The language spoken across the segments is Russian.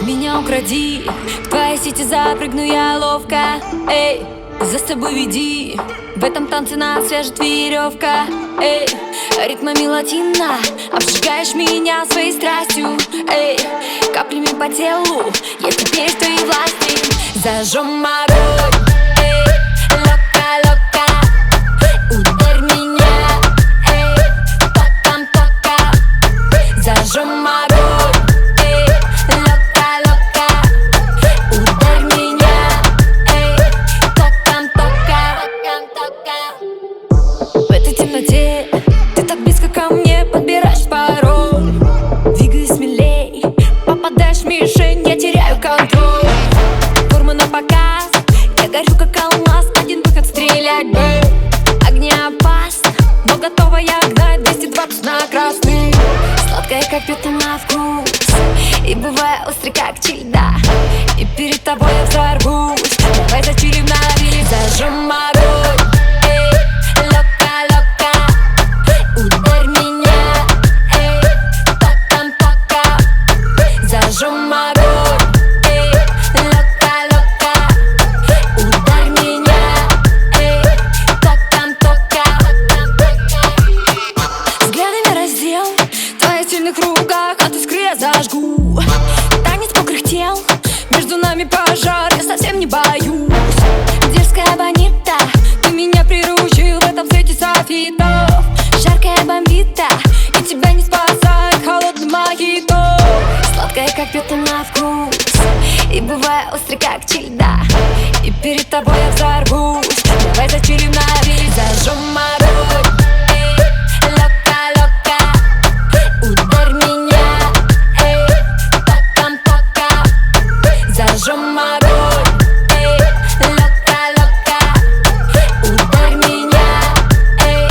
Меня укради, в твоей сети запрыгну я ловко. Эй, за собой веди, в этом танце нас свяжет веревка. Эй, ритмами латино обжигаешь меня своей страстью. Эй, каплями по телу я теперь в твоей власти. Зажжем огонь. Эй, лока-лока, ударь меня. Эй, тока-тока, зажжем огонь. Эй, лока-лока, ударь меня. Эй, тока-тока. В этой темноте ты так близко ко мне, подбираешь пароль. Двигай смелей, попадаешь в мишень, я теряю контроль. Форма на показ, я горю как алмаз, один выход стрелять бы. Огнеопасно, но готова я гнать 220 на красный. Сладкая, как пята на вкус, и бывая острый, как чильда. И перед тобой я взорвусь. Давай зачилим на берег, зажжем огонь. Эй, лока-лока, ударь меня. Эй, тока-тока, зажжем огонь. Эй, лока-лока, ударь меня. Эй, тока-тока. Взглядами раздел, в твоих сильных руках от искры я зажгу. Танец мокрых тел, между нами пожар, я совсем не боюсь. Дерзкая бонита, ты меня приручил в этом свете софитов. Жаркая бомбита, и тебя не спасает холодный мохито. Сладкая, как пята на вкус, и бывая острый, как чильда. И перед тобой я взорвусь. Давай зачилим на берег, зажжем огонь. Эй, лока-лока, ударь меня. Эй, тока-тока, зажжем огонь. Эй, лока-лока, ударь меня. Эй,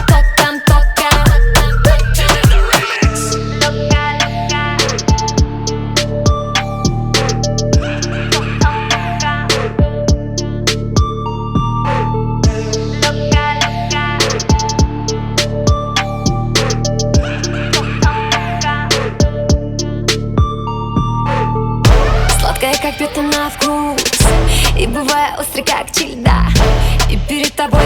тока-тока. Сладкая, как пята на вкус, и бывая острый, как чильда. И перед тобой